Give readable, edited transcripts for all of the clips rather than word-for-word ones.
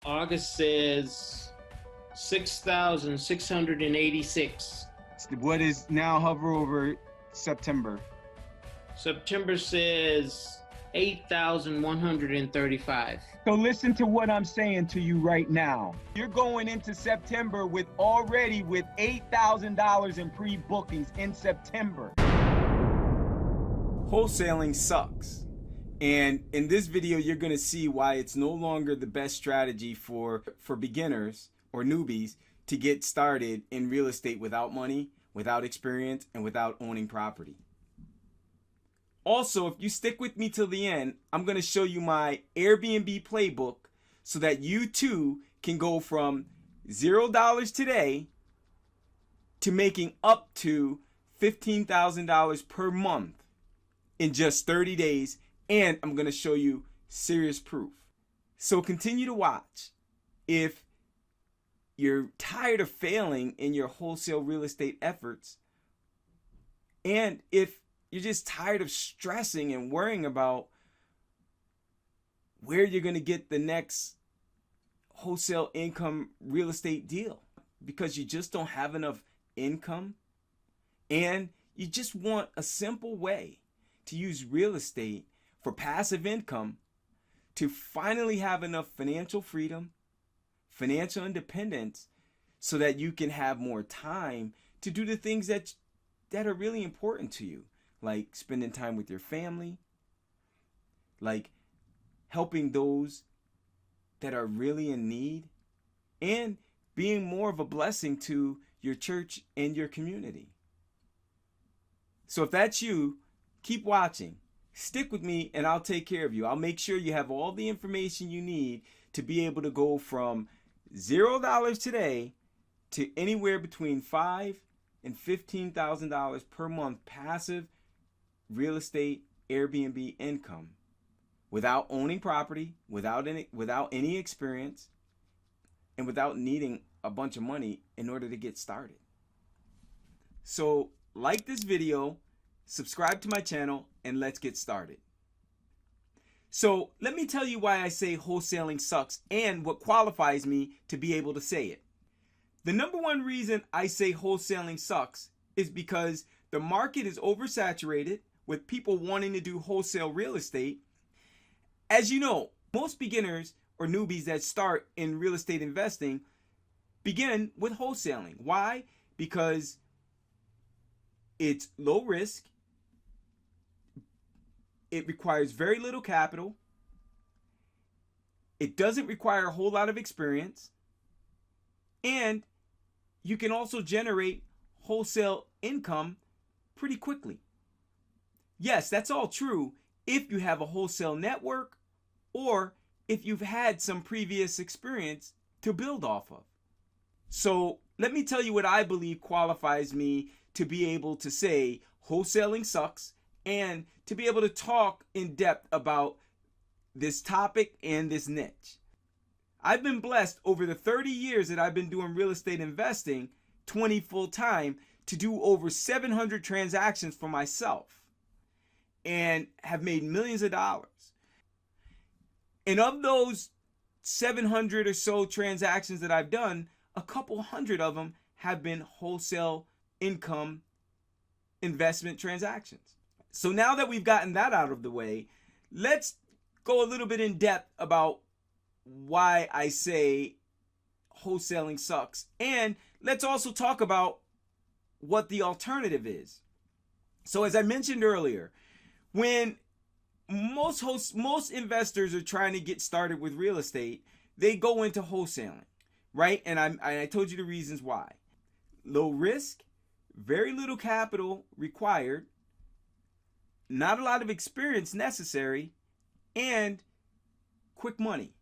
August says 6,686. What is now hover over September? September says 8,135. So listen to what I'm saying to you right now. You're going into September with $8,000 in pre-bookings in September. Wholesaling sucks. And in this video, you're going to see why it's no longer the best strategy for beginners or newbies to get started in real estate without money, without experience, and without owning property. Also, if you stick with me till the end, I'm going to show you my AirBNB playbook so that you too can go from $0 today to making up to $15,000 per month in just 30 days. And I'm going to show you serious proof. So continue to watch. If you're tired of failing in your wholesale real estate efforts, and if you're just tired of stressing and worrying about where you're going to get the next wholesale income real estate deal because you just don't have enough income, and you just want a simple way to use real estate for passive income to finally have enough financial freedom, financial independence, so that you can have more time to do the things that are really important to you, like spending time with your family, like helping those that are really in need, and being more of a blessing to your church and your community. So if that's you, keep watching. Stick with me and I'll take care of you. I'll make sure you have all the information you need to be able to go from $0 today to anywhere between $5,000 and $15,000 per month passive real estate AirBNB income without owning property, without any experience, and without needing a bunch of money in order to get started. So like this video, subscribe to my channel, and let's get started. So let me tell you why I say wholesaling sucks and what qualifies me to be able to say it. The number one reason I say wholesaling sucks is because the market is oversaturated with people wanting to do wholesale real estate. As you know, most beginners or newbies that start in real estate investing begin with wholesaling. Why? Because it's low risk. It requires very little capital. It doesn't require a whole lot of experience. And you can also generate wholesale income pretty quickly. Yes, that's all true if you have a wholesale network or if you've had some previous experience to build off of. So let me tell you what I believe qualifies me to be able to say wholesaling sucks and to be able to talk in depth about this topic and this niche. I've been blessed over the 30 years that I've been doing real estate investing, 20 full time, to do over 700 transactions for myself and have made millions of dollars. And of those 700 or so transactions that I've done, a couple hundred of them have been wholesale income investment transactions. So now that we've gotten that out of the way, let's go a little bit in depth about why I say wholesaling sucks. And let's also talk about what the alternative is. So as I mentioned earlier, when most investors are trying to get started with real estate, they go into wholesaling, right? And I told you the reasons why. Low risk, very little capital required, not a lot of experience necessary, and quick money,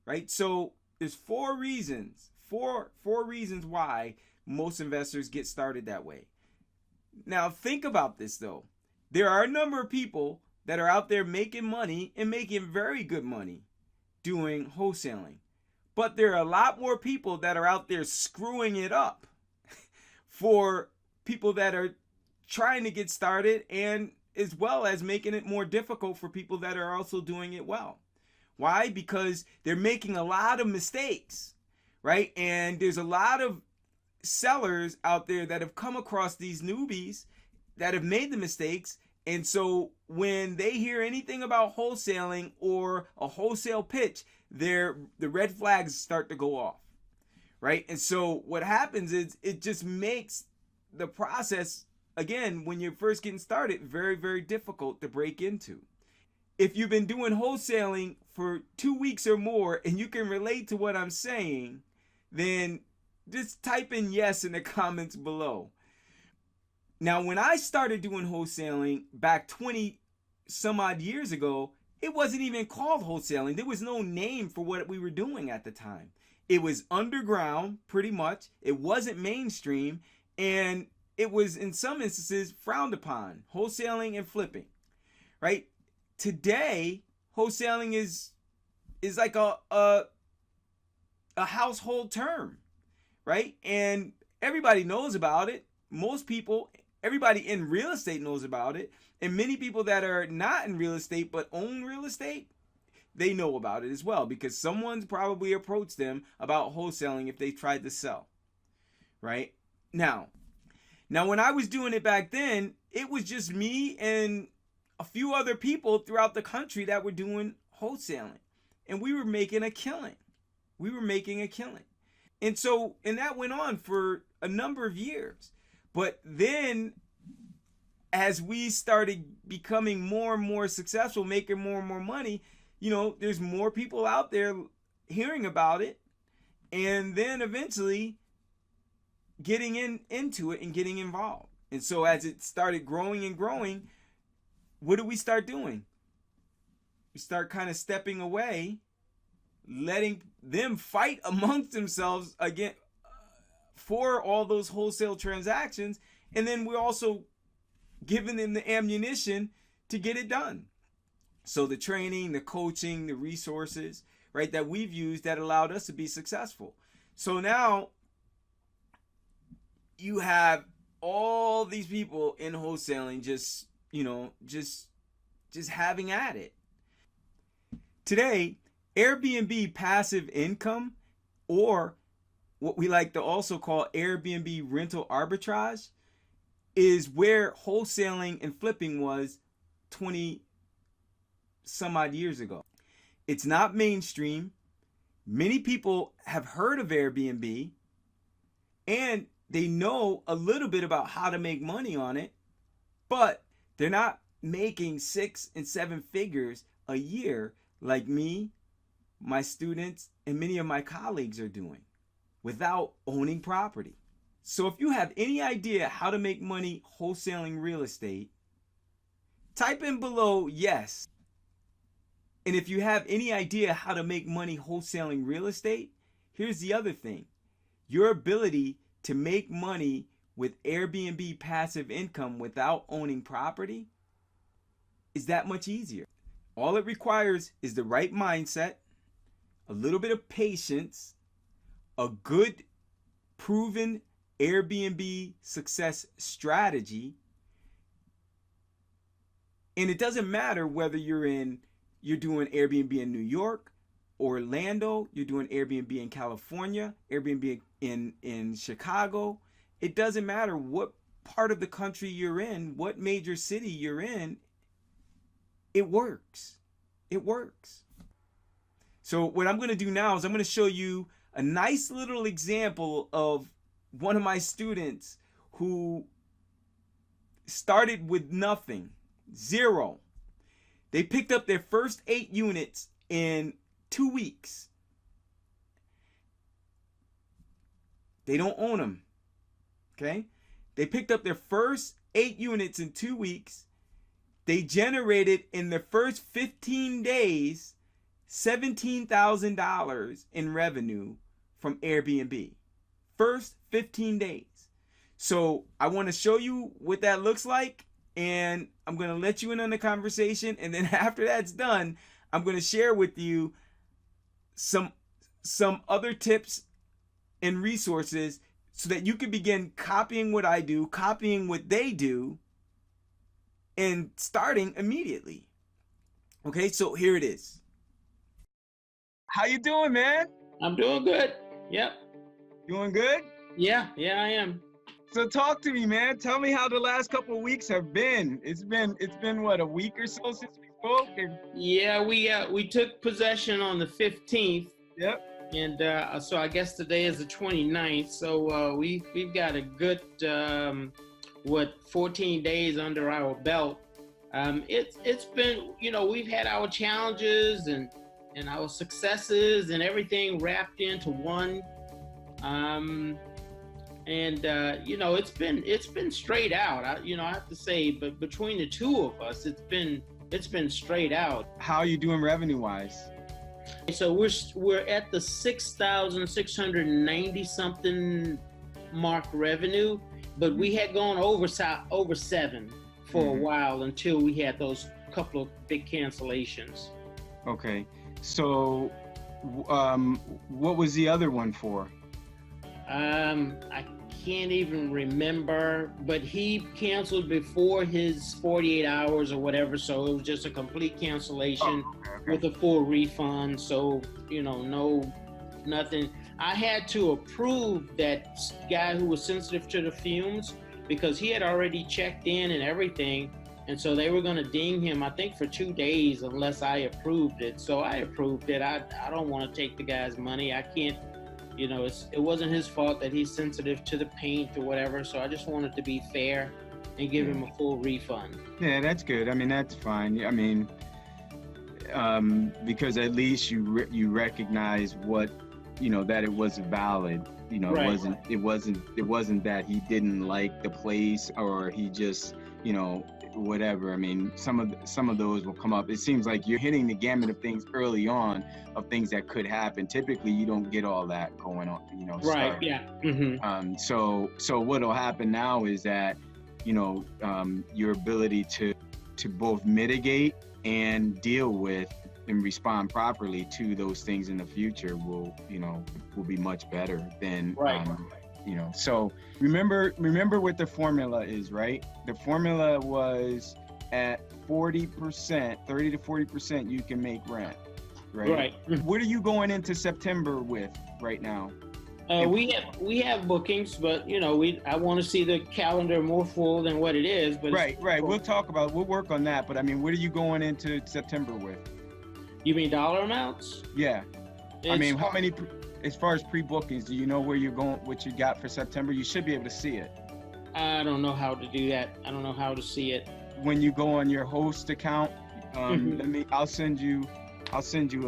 right? So there's four reasons why most investors get started that way. Now think about this though. There are a number of people that are out there making money and making very good money doing wholesaling. But there are a lot more people that are out there screwing it up for people that are trying to get started, and as well as making it more difficult for people that are also doing it well. Why? Because they're making a lot of mistakes, right? And there's a lot of sellers out there that have come across these newbies that have made the mistakes. And so when they hear anything about wholesaling or a wholesale pitch, the red flags start to go off, right? And so what happens is it just makes the process, again, when you're first getting started, very, very difficult to break into. If you've been doing wholesaling for 2 weeks or more and you can relate to what I'm saying, then just type in yes in the comments below. Now, when I started doing wholesaling back 20 some odd years ago, it wasn't even called wholesaling. There was no name for what we were doing at the time. It was underground, pretty much. It wasn't mainstream, and it was, in some instances, frowned upon, wholesaling and flipping, right? Today, wholesaling is like a household term, right? And everybody knows about it. Most people, everybody in real estate knows about it. And many people that are not in real estate but own real estate, they know about it as well, because someone's probably approached them about wholesaling if they tried to sell, right? Now when I was doing it back then, it was just me and a few other people throughout the country that were doing wholesaling, and we were making a killing. And that went on for a number of years. But then as we started becoming more and more successful, making more and more money, there's more people out there hearing about it, and then eventually getting into it and getting involved. And so as it started growing and growing, what do we start doing? We start kind of stepping away, letting them fight amongst themselves again for all those wholesale transactions, and then we're also giving them the ammunition to get it done. So the training, the coaching, the resources, right, that we've used that allowed us to be successful. So now you have all these people in wholesaling just having at it. Today, AirBNB passive income, or what we like to also call AirBNB rental arbitrage, is where wholesaling and flipping was 20 some odd years ago. It's not mainstream. Many people have heard of Airbnb, and they know a little bit about how to make money on it, but they're not making 6 and 7 figures a year like me, my students, and many of my colleagues are doing without owning property. So if you have any idea how to make money wholesaling real estate, type in below yes. And if you have any idea how to make money wholesaling real estate, here's the other thing. Your ability to make money with Airbnb passive income without owning property is that much easier. All it requires is the right mindset, a little bit of patience, a good proven Airbnb success strategy. And it doesn't matter whether you're doing Airbnb in New York, Orlando, you're doing Airbnb in California, Airbnb in Chicago. It doesn't matter what part of the country you're in, what major city you're in. It works. It works. So what I'm going to do now is I'm going to show you a nice little example of one of my students who started with nothing, zero. They picked up their first 8 units in 2 weeks. They don't own them. Okay? They picked up their first 8 units in 2 weeks. They generated in the first 15 days $17,000 in revenue from Airbnb. First 15 days. So I want to show you what that looks like, and I'm going to let you in on the conversation, and then after that's done, I'm going to share with you some other tips and resources so that you can begin copying what I do, copying what they do, and starting immediately. Okay, so here it is. How you doing, man? I'm doing good. Yep. Doing good? Yeah, I am. So talk to me, man. Tell me how the last couple of weeks have been. It's been what, a week or so since we spoke? Yeah, we took possession on the 15th. Yep. And so I guess today is the 29th. So we've got a good 14 days under our belt. It's been, we've had our challenges and our successes and everything wrapped into one. It's been straight out. I have to say, but between the two of us, it's been straight out. How are you doing revenue wise? So we're at the 6,690 something mark revenue, but we had gone over 7 for a while until we had those couple of big cancellations. Okay. So what was the other one for? I can't even remember, but he canceled before his 48 hours or whatever, so it was just a complete cancellation with a full refund. So, nothing. I had to approve that guy who was sensitive to the fumes because he had already checked in and everything. And so they were going to ding him, I think, for 2 days unless I approved it. So I approved it. I don't want to take the guy's money. I can't. It wasn't his fault that he's sensitive to the paint or whatever. So I just wanted to be fair and give him a full refund. Yeah, that's good. I mean, that's fine. I mean, because at least you recognize what, that it was valid. Right. It wasn't that he didn't like the place or he just, whatever. I mean, some of those will come up. It seems like you're hitting the gamut of things early on, of things that could happen. Typically, you don't get all that going on, Right. start. Yeah. Mm-hmm. So what'll happen now is that, your ability to both mitigate and deal with and respond properly to those things in the future will be much better than Right. So remember what the formula is, right? The formula was at 40%, 30 to 40% you can make rent, right? Right. What are you going into September with right now? We have bookings, but I want to see the calendar more full than what it is. But Right. We'll work on that. But I mean, what are you going into September with? You mean dollar amounts? Yeah. I mean, how many, as far as pre-bookings, do you know where you're going, what you got for September? You should be able to see it. I don't know how to do that. I don't know how to see it. When you go on your host account, I'll send you a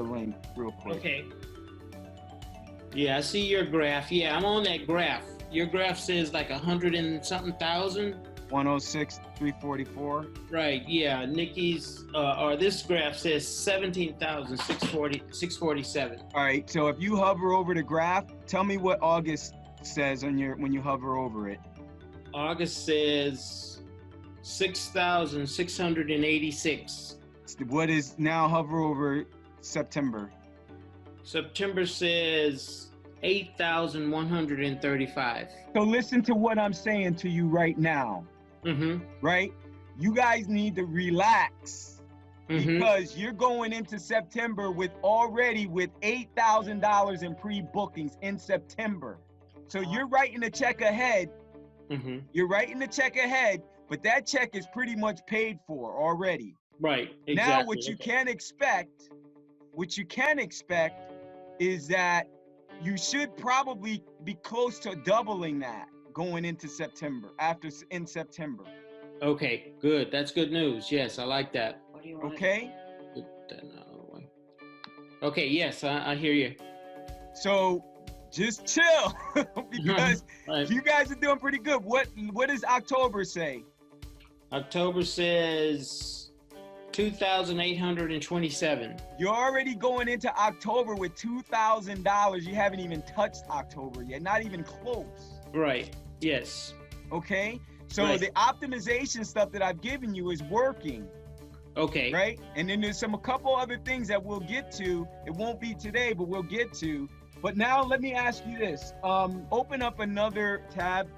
link real quick. Okay. Yeah, I see your graph. Yeah, I'm on that graph. Your graph says like 100 and something thousand. 106,344. Right. Yeah. Nikki's or this graph says 17,647. All right. So if you hover over the graph, tell me what August says when you hover over it. August says 6,686. What is now? Hover over September. September says 8,135. So listen to what I'm saying to you right now. Right? You guys need to relax because you're going into September with $8,000 in pre-bookings in September. So you're writing a check ahead. You're writing the check ahead, but that check is pretty much paid for already. Right. Exactly. Now what you can expect is that you should probably be close to doubling that going into September, in September. Okay, good. That's good news. Yes, I like that. Okay? Okay, yes, I hear you. So just chill because you guys are doing pretty good. What does October say? October says 2,827. You're already going into October with $2,000. You haven't even touched October yet, not even close. Right. Yes. Okay. So Right. the optimization stuff that I've given you is working. Okay. Right. And then there's a couple other things that we'll get to. It won't be today, but we'll get to. But now let me ask you this. Open up another tab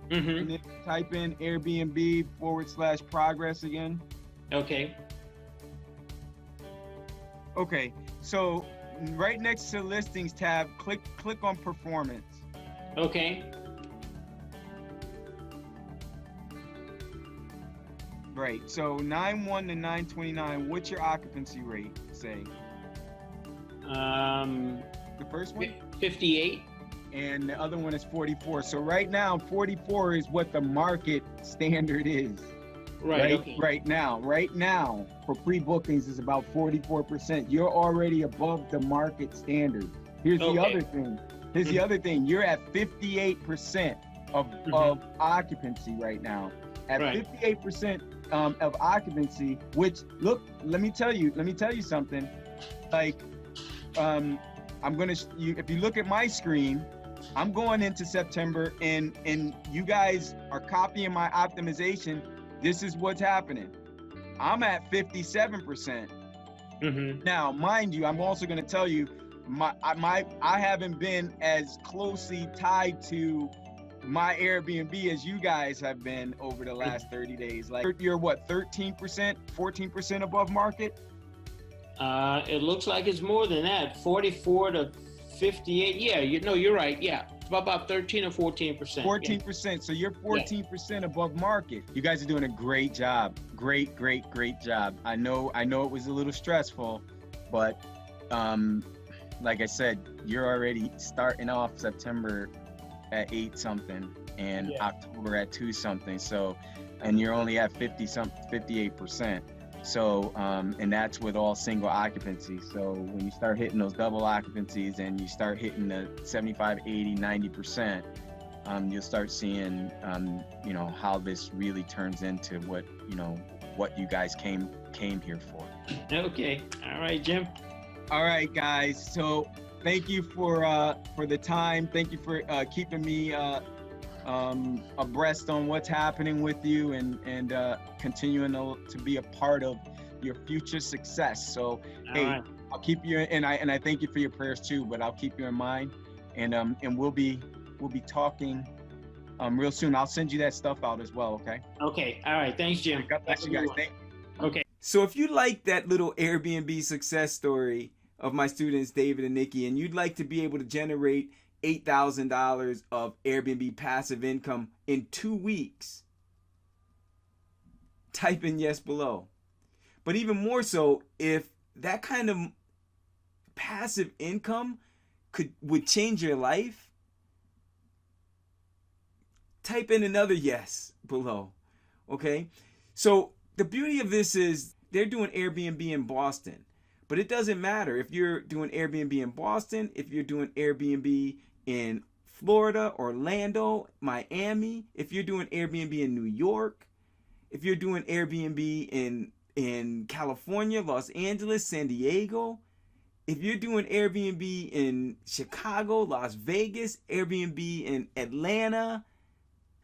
and then type in AirBNB/progress again. Okay. Okay. So right next to listings tab, click on performance. Okay. Right. So 9/1 to 9/29. What's your occupancy rate? Say. The first one. 58. And the other one is 44. So right now, 44 is what the market standard is. Right. Okay. Right now, for pre-bookings is about 44%. You're already above the market standard. Here's the other thing. The other thing. You're at 58% of occupancy right now. At 58% of occupancy, which look, let me tell you something. Like, if you look at my screen, I'm going into September, and you guys are copying my optimization. This is what's happening. I'm at 57%. Now, mind you, I'm also going to tell you, I haven't been as closely tied to my Airbnb as you guys have been over the last 30 days. Like, you're what, 13%, 14% above market? It looks like it's more than that. 44 to 58. Yeah, you're right. Yeah, it's about 13 or 14%. 14%. Yeah. So you're 14% above market. You guys are doing a great job. Great job. I know it was a little stressful, but like I said, you're already starting off September at 8 something and October at 2 something. So, and you're only at 58%. So, and that's with all single occupancy. So when you start hitting those double occupancies and you start hitting the 75, 80, 90%, you'll start seeing, how this really turns into what you guys came here for. Okay. All right, Jim. All right, guys. So thank you for the time. Thank you for keeping me abreast on what's happening with you and continuing to be a part of your future success. So hey, I'll keep you, and I thank you for your prayers too, but I'll keep you in mind, and we'll be talking real soon. I'll send you that stuff out as well. Okay. Okay. All right. Thanks, Jim. God bless you guys. Thank you. Okay. So if you like that little Airbnb success story of my students David and Nikki, and you'd like to be able to generate $8,000 of Airbnb passive income in 2 weeks, type in yes below. But even more so, if that kind of passive income would change your life, type in another yes below. Okay? So the beauty of this is they're doing Airbnb in Boston. But it doesn't matter if you're doing Airbnb in Boston, if you're doing Airbnb in Florida, Orlando, Miami, if you're doing Airbnb in New York, if you're doing Airbnb in California, Los Angeles, San Diego, if you're doing Airbnb in Chicago, Las Vegas, Airbnb in Atlanta,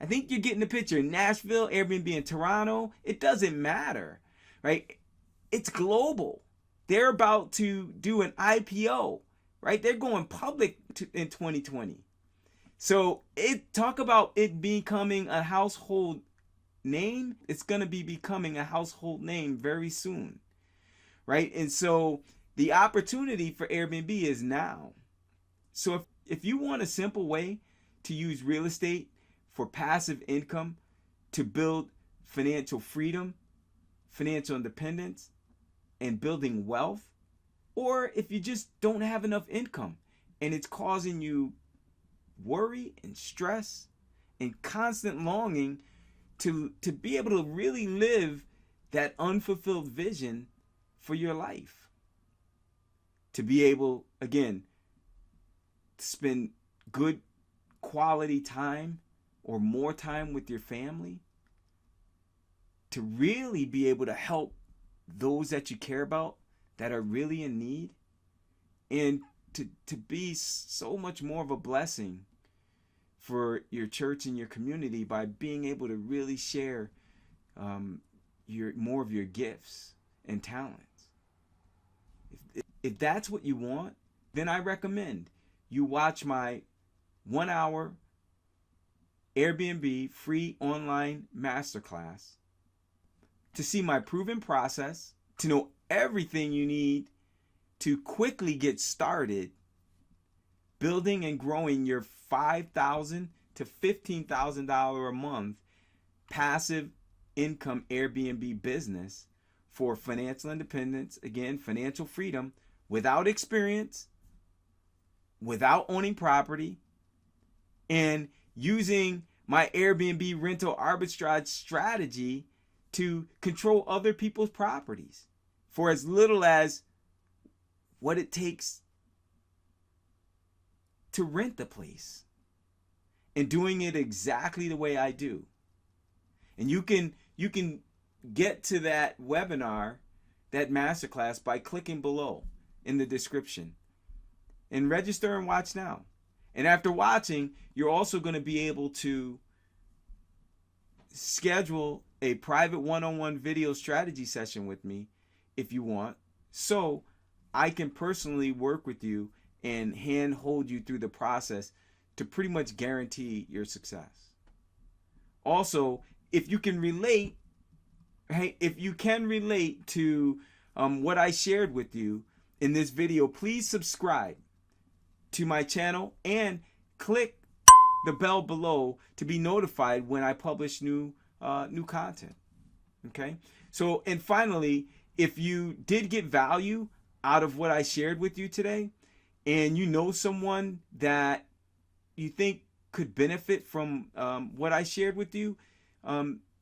I think you're getting the picture. Nashville, Airbnb in Toronto, it doesn't matter, right? It's global. They're about to do an IPO, right? They're going public in 2020. So talk about it becoming a household name. It's going to be becoming a household name very soon, right? And so the opportunity for Airbnb is now. So if you want a simple way to use real estate for passive income to build financial freedom, financial independence, and building wealth, or if you just don't have enough income and it's causing you worry and stress and constant longing to be able to really live that unfulfilled vision for your life, to be able, again, to spend good quality time or more time with your family, to really be able to help those that you care about that are really in need, and to be so much more of a blessing for your church and your community by being able to really share more of your gifts and talents. If that's what you want, then I recommend you watch my 1-hour Airbnb free online masterclass to see my proven process, to know everything you need to quickly get started building and growing your $5,000 to $15,000 a month passive income Airbnb business for financial independence, again, financial freedom, without experience, without owning property, and using my Airbnb rental arbitrage strategy to control other people's properties for as little as what it takes to rent the place, and doing it exactly the way I do. And you can get to that webinar, that masterclass, by clicking below in the description and register and watch now. And after watching, you're also going to be able to schedule a private one-on-one video strategy session with me if you want, so I can personally work with you and hand hold you through the process to pretty much guarantee your success. Also, if you can relate, if you can relate to what I shared with you in this video, please subscribe to my channel and click the bell below to be notified when I publish new content. Okay? So, and finally, if you did get value out of what I shared with you today, and you know someone that you think could benefit from what I shared with you,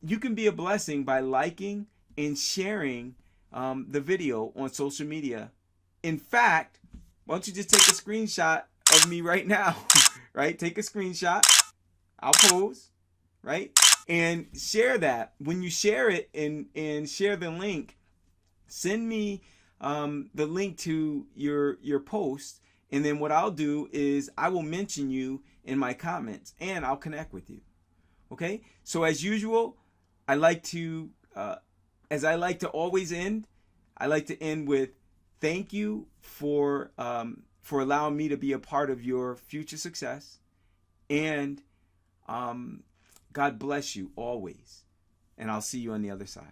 you can be a blessing by liking and sharing the video on social media. In fact, why don't you just take a screenshot of me right now, right? Take a screenshot. I'll pose, right? And share that. When you share it and share the link, send me the link to your post. And then what I'll do is I will mention you in my comments and I'll connect with you. Okay? So as usual, I like to, as I like to always end, I like to end with thank you for allowing me to be a part of your future success. And God bless you always. And I'll see you on the other side.